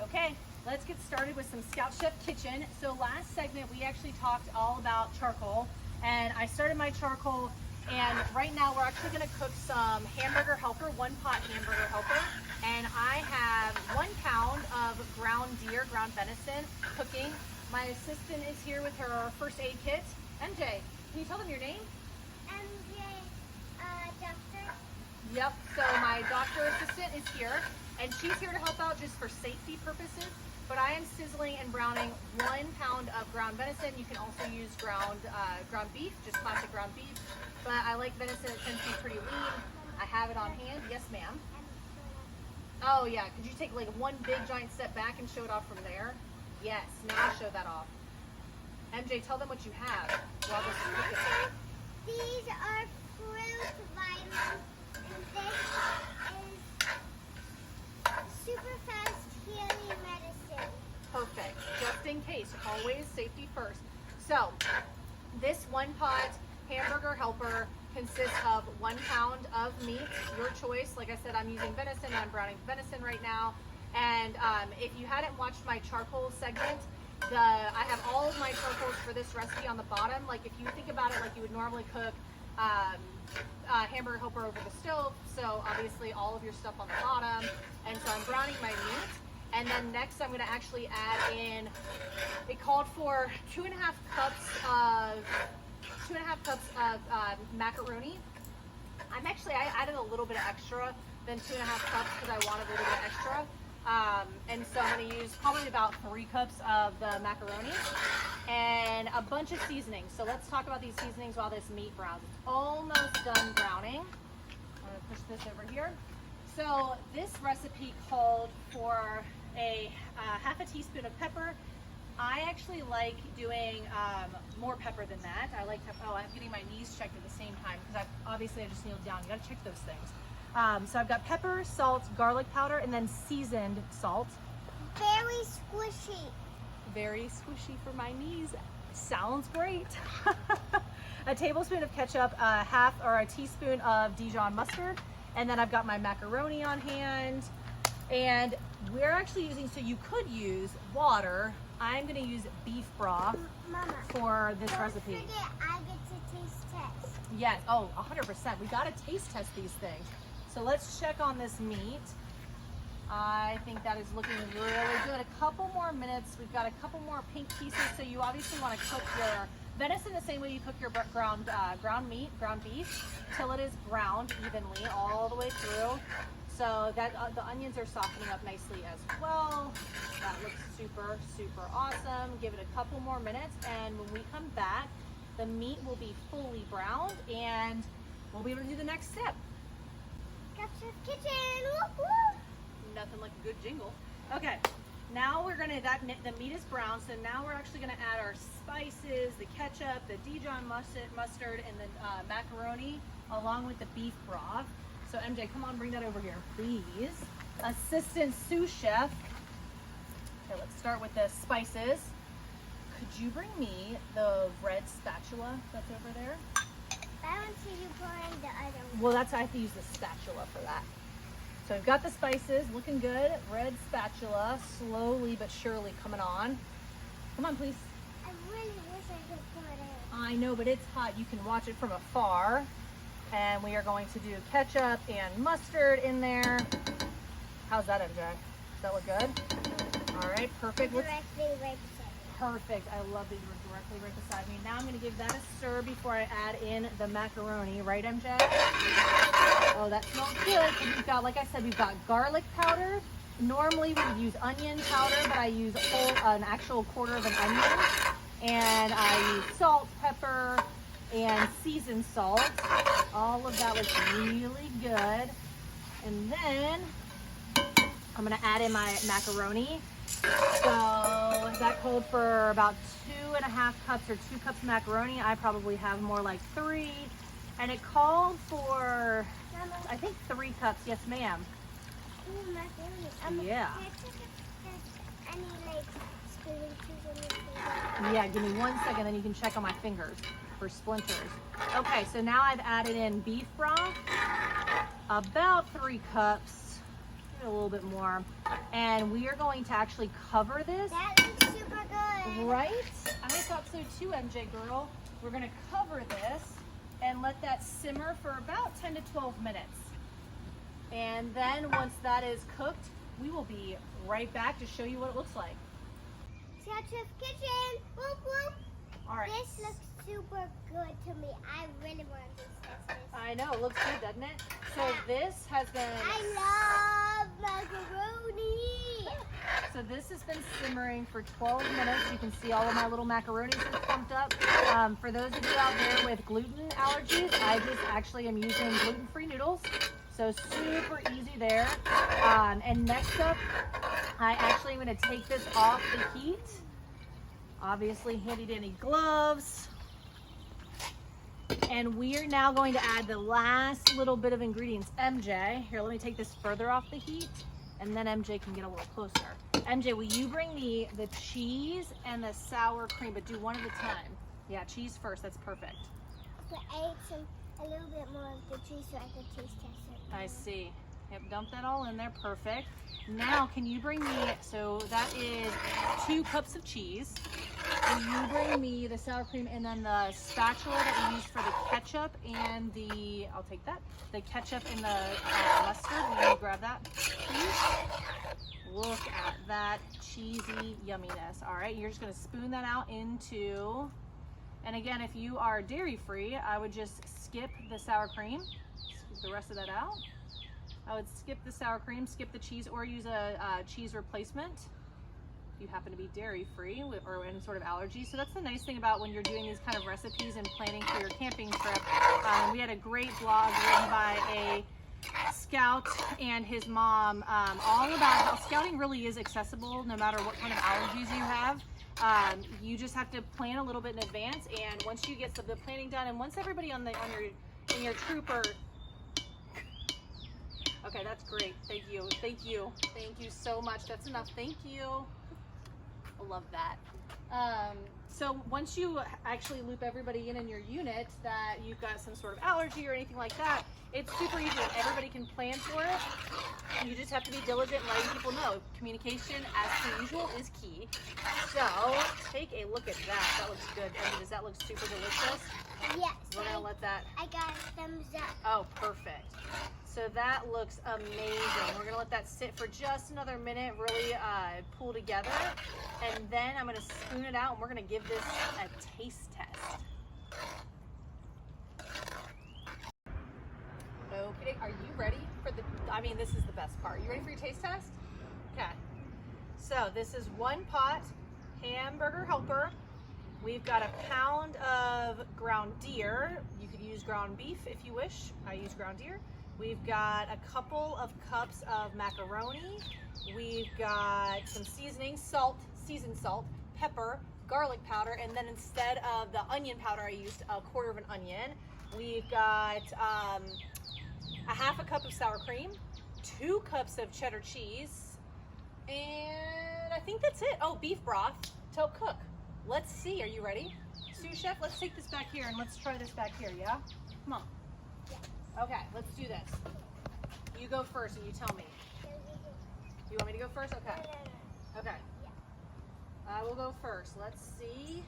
Okay, let's get started with some Scout Chef Kitchen. So last segment, we actually talked all about charcoal, and I started my charcoal, and right now we're actually gonna cook some hamburger helper, 1-pot hamburger helper, and I have 1 pound of ground deer, ground venison cooking. My assistant is here with her first aid kit. MJ, can you tell them your name? MJ, doctor. Yep, so my doctor assistant is here, and she's here to help out just for safety purposes, but I am sizzling and browning 1 pound of ground venison. You can also use ground beef, just classic ground beef, but I like venison, it tends to be pretty lean. I have it on hand. Yes, ma'am. Oh yeah, could you take like 1 big giant step back and show it off from there? Yes, now show that off. MJ, tell them what you have while this is cooking. These are fruit vitamins. This is super fast healing medicine. Perfect. Just in case, always safety first. So, this 1-pot hamburger helper consists of 1 pound of meat, your choice. Like I said, I'm using venison. I'm browning venison right now. And if you hadn't watched my charcoal segment, I have all of my charcoals for this recipe on the bottom. Like if you think about it like you would normally cook hamburger helper over the stove, so obviously all of your stuff on the bottom. And so I'm browning my meat, and then next I'm going to actually add in, it called for 2.5 cups of macaroni. I added a little bit of extra than 2.5 cups because I wanted a little bit extra. And so I'm going to use probably about 3 cups of the macaroni and a bunch of seasonings. So let's talk about these seasonings while this meat browns. It's almost done browning. I'm going to push this over here. So this recipe called for a half a teaspoon of pepper. I actually like doing more pepper than that. I like to, I'm getting my knees checked at the same time because obviously I just kneeled down. You got to check those things. So I've got pepper, salt, garlic powder, and then seasoned salt. Very squishy. Very squishy for my knees. Sounds great. A tablespoon of ketchup, a teaspoon of Dijon mustard, and then I've got my macaroni on hand. And we're actually using, so you could use water. I'm going to use beef broth Mama, for this recipe. Don't forget, I get to taste test. Yes, oh, 100%. We got to taste test these things. So let's check on this meat. I think that is looking really good. A couple more minutes. We've got a couple more pink pieces. So you obviously want to cook your venison the same way you cook your ground beef, till it is browned evenly all the way through. So that the onions are softening up nicely as well. That looks super, super awesome. Give it a couple more minutes, and when we come back, the meat will be fully browned, and we'll be able to do the next step. Scout Chef Kitchen. Woo-hoo. Nothing like a good jingle. Okay, now we're gonna, the meat is brown, so now we're actually gonna add our spices, the ketchup, the Dijon mustard, and the macaroni, along with the beef broth. So MJ, come on, bring that over here, please. Assistant sous chef. Okay, let's start with the spices. Could you bring me the red spatula that's over there? I want to see you pouring the other one. Well, I have to use the spatula for that. So I've got the spices, looking good. Red spatula, slowly but surely coming on. Come on, please. I really wish I could pour it in. I know, but it's hot. You can watch it from afar. And we are going to do ketchup and mustard in there. How's that, MJ? Does that look good? All right, perfect. Directly right beside me. Perfect. I love that you were directly right beside me. Now I'm going to give that a stir before I add in the macaroni. Right, MJ? Oh, that smells good. And we've got, like I said, we've got garlic powder. Normally we would use onion powder, but I use an actual quarter of an onion. And I use salt, pepper, and seasoned salt. All of that looks really good. And then I'm going to add in my macaroni. So that called for about 2.5 cups or 2 cups of macaroni. I probably have more like 3. And it called for, I think, 3 cups. Yes, ma'am. Ooh, macaroni. Yeah. Any like spoons? Yeah, give me 1 second, then you can check on my fingers for splinters. Okay, so now I've added in beef broth, about 3 cups. a little bit more. And we are going to actually cover this. That looks super good. Right? I thought so too, MJ girl. We're gonna cover this and let that simmer for about 10 to 12 minutes. And then once that is cooked, we will be right back to show you what it looks like. Scout Chef Kitchen. Whoop, whoop. All right. This looks super good to me. I really want to test this. I know, it looks good, doesn't it? So this has been... I love macaroni. So this has been simmering for 12 minutes. You can see all of my little macaronis are pumped up. For those of you out there with gluten allergies, I just actually am using gluten-free noodles. So super easy there. And next up, I actually am going to take this off the heat. Obviously, handy dandy gloves. And we are now going to add the last little bit of ingredients. MJ, here, let me take this further off the heat, and then MJ can get a little closer. MJ, will you bring the cheese and the sour cream, but do one at a time. Yeah, cheese first, that's perfect. So I ate a little bit more of the cheese so I could taste test it. I see. Yep, dump that all in there, perfect. Now, can you bring me, so that is 2 cups of cheese. Can you bring me the sour cream and then the spatula that we used for the ketchup and the, I'll take that, the ketchup and the mustard. Will you grab that, please? Look at that cheesy yumminess. All right, you're just gonna spoon that out into, and again, if you are dairy-free, I would just skip the sour cream, skip the rest of that out. I would skip the sour cream, skip the cheese, or use a cheese replacement if you happen to be dairy-free or any sort of allergy. So that's the nice thing about when you're doing these kind of recipes and planning for your camping trip. We had a great blog written by a scout and his mom all about how scouting really is accessible no matter what kind of allergies you have. You just have to plan a little bit in advance, and once you get the planning done, and once everybody in your troop are... Okay, that's great. Thank you. Thank you. Thank you so much. That's enough. Thank you. I love that. So once you actually loop everybody in your unit that you've got some sort of allergy or anything like that, it's super easy. Everybody can plan for it. You just have to be diligent in letting people know. Communication, as per usual, is key. So take a look at that. That looks good. I mean, does that look super delicious? Yes. We're gonna let that. I got a thumbs up. Oh, perfect. So that looks amazing. We're gonna let that sit for just another minute, really pull together. And then I'm gonna spoon it out and we're gonna give this a taste test. Okay, are you ready for I mean, this is the best part. You ready for your taste test? Okay. So this is 1 pot hamburger helper. We've got a pound of ground deer. You could use ground beef if you wish. I use ground deer. We've got a couple of cups of macaroni. We've got some seasoning, salt, seasoned salt, pepper, garlic powder, and then instead of the onion powder, I used a 1/4 of an onion. We've got a 1/2 cup of sour cream, 2 cups of cheddar cheese, and I think that's it. Oh, beef broth to cook. Let's see, are you ready? Sous Chef, let's take this back here and let's try this back here, yeah? Come on. Okay, let's do this. You go first and you tell me. You want me to go first? Okay. Okay. I will go first. Let's see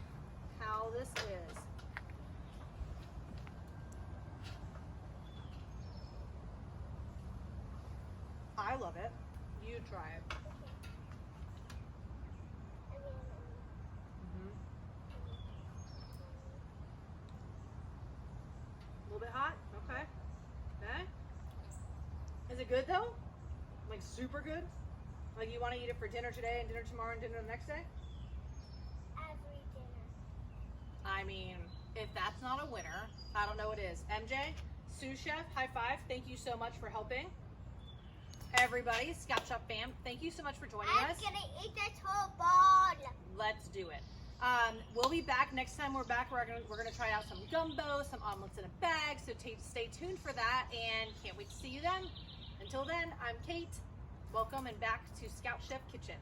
how this is. I love it. You try it. A little bit hot? Okay. Okay. Is it good though? Like super good? Like you want to eat it for dinner today and dinner tomorrow and dinner the next day? Every dinner. I mean, if that's not a winner, I don't know what is. MJ, Sous Chef, high five. Thank you so much for helping. Everybody, Scout Shop fam, thank you so much for joining us. I'm gonna eat this whole ball. Let's do it. We'll be back next time we're back. We're gonna try out some gumbo, some omelets in a bag. So stay tuned for that, and can't wait to see you then. Until then, I'm Kate. Welcome and back to Scout Chef Kitchen.